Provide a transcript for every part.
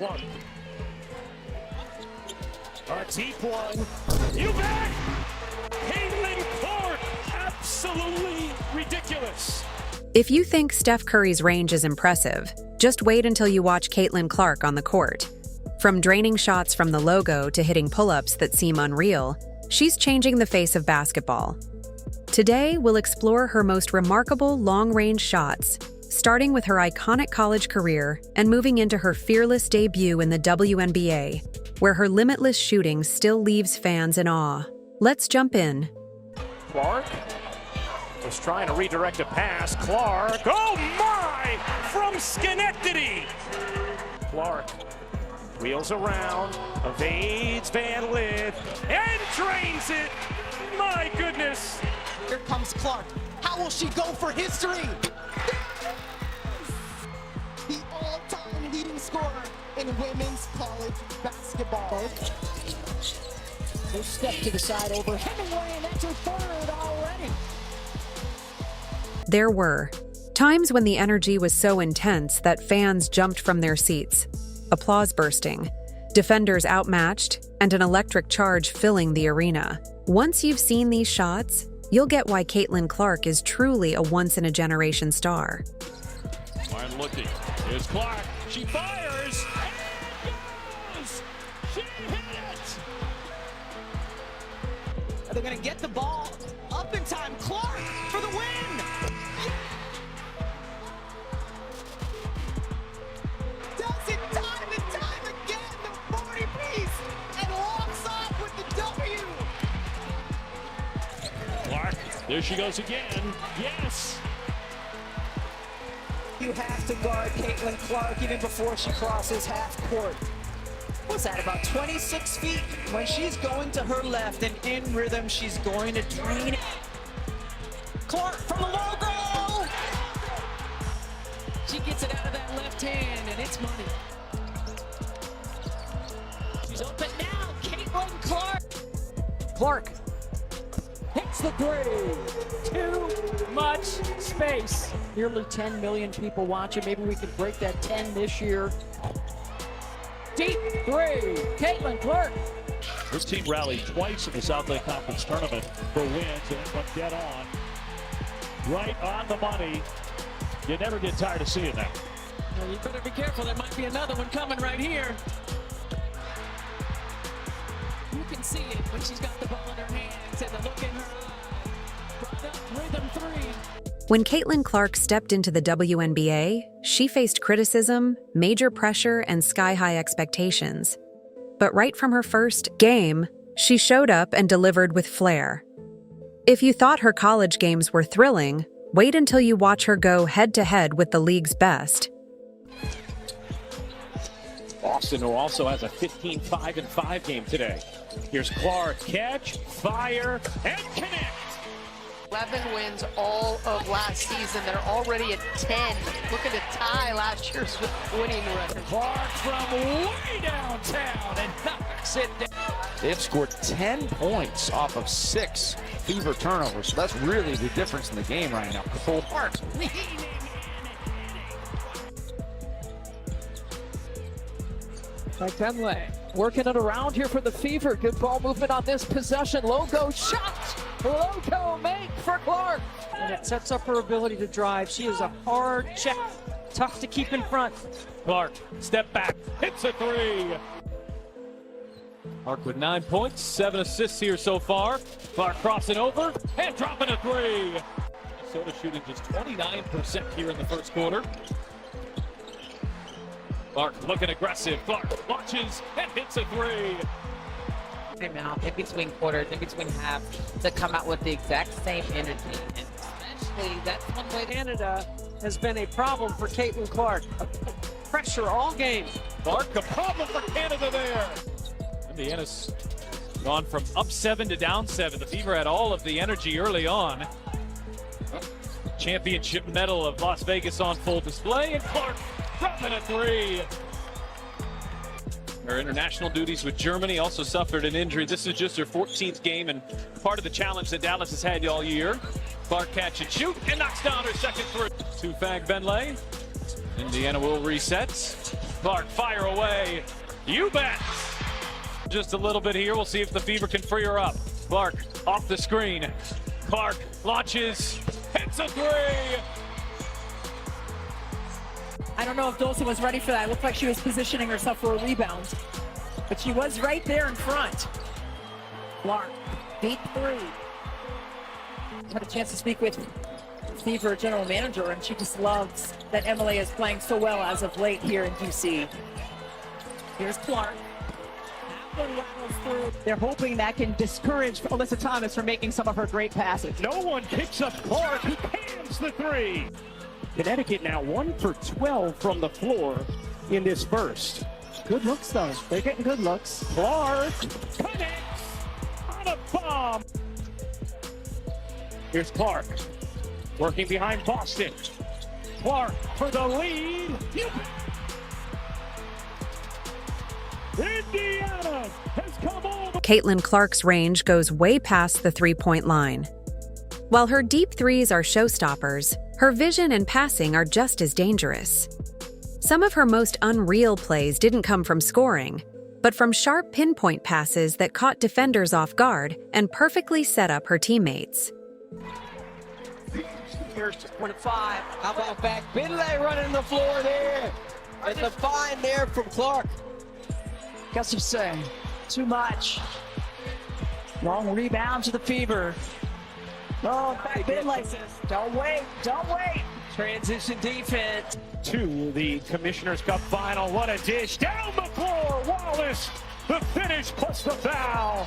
Clark. A deep one. You bet! Caitlin Clark! Absolutely ridiculous. If you think Steph Curry's range is impressive, just wait until you watch Caitlin Clark on the court. From draining shots from the logo to hitting pull-ups that seem unreal, she's changing the face of basketball. Today, we'll explore her most remarkable long-range shots, starting with her iconic college career and moving into her fearless debut in the WNBA, where her limitless shooting still leaves fans in awe. Let's jump in. Clark was trying to redirect a pass. Clark, oh my! From Schenectady! Clark wheels around, evades Van Lith, and drains it! My goodness! Here comes Clark. How will she go for history? The all-time leading scorer in women's college basketball. They step to the side over Hemingway, and that's her third already. There were times when the energy was so intense that fans jumped from their seats, applause bursting, defenders outmatched, and an electric charge filling the arena. Once you've seen these shots, you'll get why Caitlin Clark is truly a once-in-a-generation star. Martin looking. Here's Clark. She fires. She hits. Are they going to get the ball up in time? Clark for the win! Does it time and time again, the 40-piece, and walks off with the W! Clark, there she goes again. Yes! You have to guard Caitlin Clark even before she crosses half court. What's that, about 26 feet? When she's going to her left and in rhythm, she's going to drain it. Clark from the logo! She gets it out of that left hand, and it's money. She's open now, Caitlin Clark! Clark hits the three. Too much space. Nearly 10 million people watching. Maybe we can break that 10 this year. Deep three, Caitlin Clark. This team rallied twice in the Southland Conference Tournament for wins and went dead on. Right on the money. You never get tired of seeing that. Well, you better be careful. There might be another one coming right here. You can see it when she's got the ball in her hands and the look in her eye. Brought up rhythm three. When Caitlin Clark stepped into the WNBA, she faced criticism, major pressure, and sky-high expectations. But right from her first game, she showed up and delivered with flair. If you thought her college games were thrilling, wait until you watch her go head-to-head with the league's best. Boston, who also has a 15-5-5 game today. Here's Clark, catch, fire, and connect. 11 wins all of last season. They're already at 10. Looking to tie last year's winning record. Clark from way downtown and knocks it down. They've scored 10 points off of 6 Fever turnovers. So that's really the difference in the game right now. Clark. Like Benley, working it around here for the Fever. Good ball movement on this possession. Logo shot. Logo make for Clark. And it sets up her ability to drive. She is a hard check. Tough to keep in front. Clark, step back, hits a three. Clark with 9 points, 7 assists here so far. Clark crossing over and dropping a three. Minnesota shooting just 29% here in the first quarter. Clark looking aggressive. Clark launches and hits a three. Time out in between quarters, in between halves, to come out with the exact same energy. And especially that's one way Canada has been a problem for Caitlin Clark. Pressure all game. Clark, a problem for Canada there. Indiana's gone from up 7 to down 7. The Fever had all of the energy early on. Championship medal of Las Vegas on full display, and Clark dropping a three. Her international duties with Germany also suffered an injury. This is just her 14th game and part of the challenge that Dallas has had all year. Clark catch and shoot and knocks down her second three. Two-Fag Benley. Indiana will reset. Clark, fire away. You bet. Just a little bit here. We'll see if the Fever can free her up. Clark off the screen. Clark launches, hits a three. I don't know if Dolson was ready for that. It looked like she was positioning herself for a rebound. But she was right there in front. Clark, deep three. Had a chance to speak with Fever general manager, and she just loves that MLA is playing so well as of late here in DC. Here's Clark. That one rattles through. They're hoping that can discourage Alyssa Thomas from making some of her great passes. No one kicks up Clark. He cans the three. Connecticut now 1 for 12 from the floor in this burst. Good looks, though. They're getting good looks. Clark connects on a bomb. Here's Clark working behind Boston. Clark for the lead. Indiana has come on. Caitlin Clark's range goes way past the three-point line. While her deep threes are showstoppers, her vision and passing are just as dangerous. Some of her most unreal plays didn't come from scoring, but from sharp pinpoint passes that caught defenders off guard and perfectly set up her teammates. Here's 25. How about back? Finlay running the floor there. And the find there from Clark. Guess you say, too much. Long rebound to the Fever. Oh, back Finlay says, don't wait. Transition defense. To the Commissioner's Cup final. What a dish. Down the floor. Wallace. The finish plus the foul.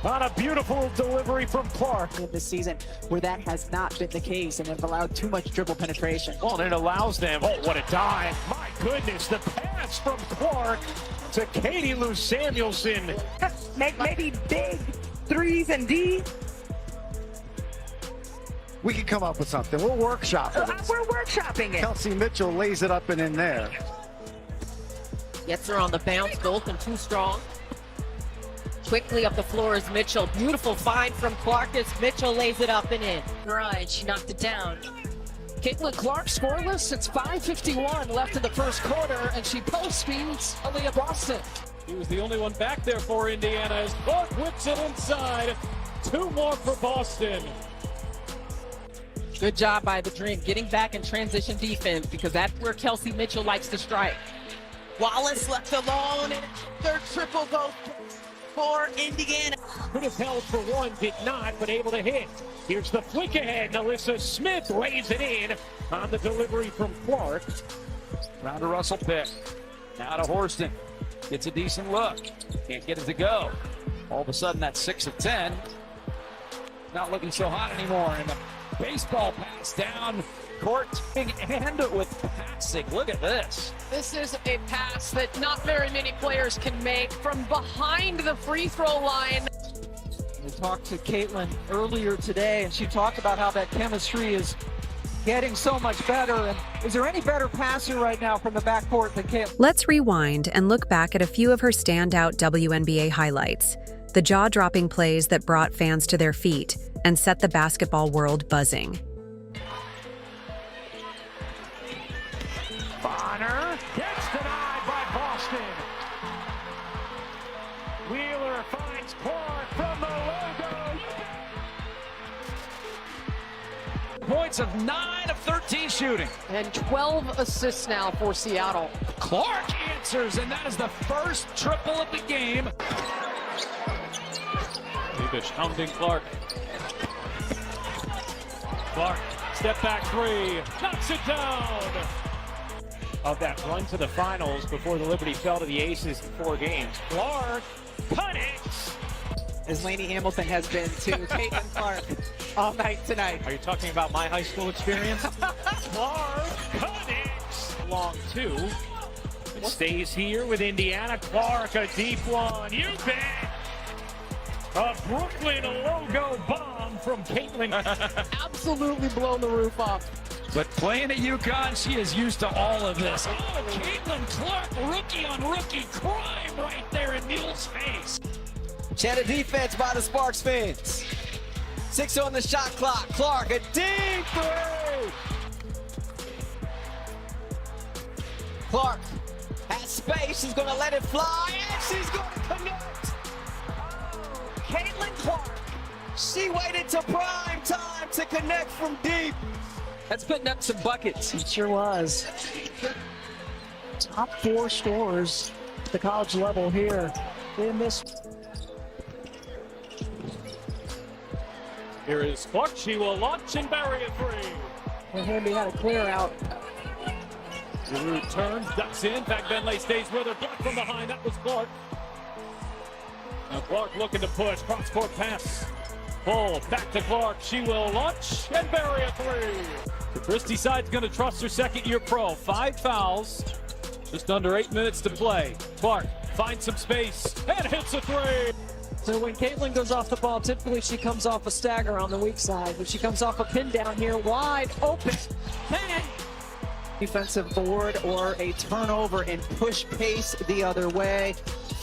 On a beautiful delivery from Clark. In this season where that has not been the case and have allowed too much dribble penetration. Well, and it allows them. Oh, what a dive. My goodness. The pass from Clark to Katie Lou Samuelson. Maybe big threes and D. We can come up with something. We'll workshop it. We're workshopping it. Kelsey Mitchell lays it up and in there. Gets her on the bounce. Dolson too strong. Quickly up the floor is Mitchell. Beautiful find from Clark as Mitchell lays it up and in. Right, she knocked it down. Caitlin Clark scoreless. It's 5:51 left in the first quarter, and she post-speeds Aaliyah Boston. He was the only one back there for Indiana as Clark whips it inside. 2 more for Boston. Good job by the Dream getting back in transition defense because that's where Kelsey Mitchell likes to strike. Wallace left alone, and third triple goes for Indiana. Could have held for one, did not, but able to hit. Here's the flick ahead. Alyssa Smith lays it in on the delivery from Clark. Round to Russell pick. Now to Horston. Gets a decent look. Can't get it to go. All of a sudden, that's 6 of 10. Not looking so hot anymore. And the baseball pass down court and with passing. Look at this. This is a pass that not very many players can make from behind the free throw line. We talked to Caitlin earlier today, and she talked about how that chemistry is getting so much better. And is there any better passer right now from the backcourt than Caitlin? Let's rewind and look back at a few of her standout WNBA highlights, the jaw-dropping plays that brought fans to their feet and set the basketball world buzzing. Bonner gets denied by Boston. Wheeler finds Clark from the logo. Points of 9 of 13 shooting. And 12 assists now for Seattle. Clark answers, and that is the first triple of the game. Levish hounding Clark. Clark, step back 3, knocks it down. Of that run to the finals before the Liberty fell to the Aces in 4 games. Clark connects. As Lainey Hamilton has been to Caitlin Clark all night tonight. Are you talking about my high school experience? Clark connects. Long 2. It stays here with Indiana. Clark, a deep one. You bet. A Brooklyn logo bomb from Caitlin. Absolutely blown the roof off. But playing at UConn, she is used to all of this. Oh, Caitlin Clark, rookie on rookie crime right there in Mule's face. Shannon defense by the Sparks fans. 6 on the shot clock. Clark, a deep 3. Clark has space. She's going to let it fly, and she's going to connect. Caitlin Clark. She waited to prime time to connect from deep. That's putting up some buckets. It sure was. Top 4 scorers at the college level here. They missed. Here is Clark. She will launch and bury a three. And Hamby had a clear out. Giroux turns, ducks in. Back Benley stays with her. Blocked from behind. That was Clark. Now Clark looking to push. Cross-court pass. Pull back to Clark. She will launch and bury a three. The Christie side's going to trust her second-year pro. 5 fouls. Just under 8 minutes to play. Clark finds some space and hits a three. So when Caitlin goes off the ball, typically she comes off a stagger on the weak side, but she comes off a pin down here, wide open. Bang! Defensive board or a turnover and push pace the other way.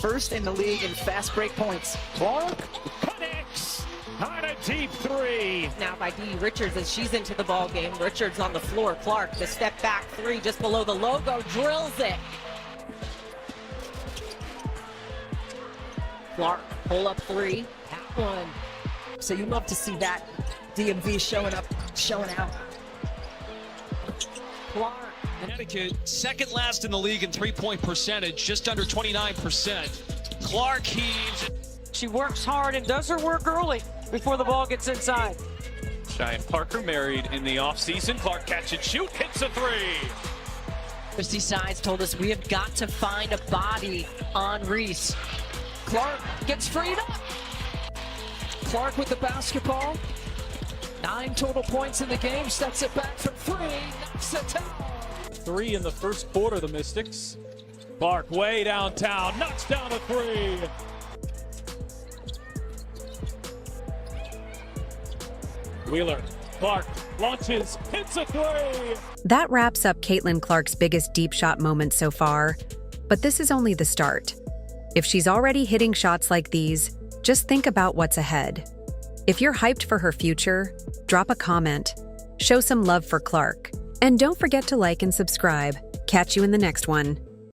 First in the league in fast break points. Clark connects on a deep three. Now by Dee Richards as she's into the ball game. Richards on the floor. Clark, the step back three just below the logo, drills it. Clark, pull up three, hat one. So you love to see that DMV showing up, showing out. Clark. Connecticut, second last in the league in three-point percentage, just under 29%. Clark heaves. She works hard and does her work early before the ball gets inside. Cheyenne Parker married in the offseason. Clark catch and shoot, hits a three. Christie Sides told us we have got to find a body on Reese. Clark gets freed up. Clark with the basketball. 9 total points in the game, sets it back from 3, knocks it down. 3 in the first quarter, the Mystics. Clark way downtown, knocks down a three. Wheeler, Clark launches, hits a three. That wraps up Caitlin Clark's biggest deep shot moment so far, but this is only the start. If she's already hitting shots like these, just think about what's ahead. If you're hyped for her future, drop a comment, show some love for Clark, and don't forget to like and subscribe. Catch you in the next one.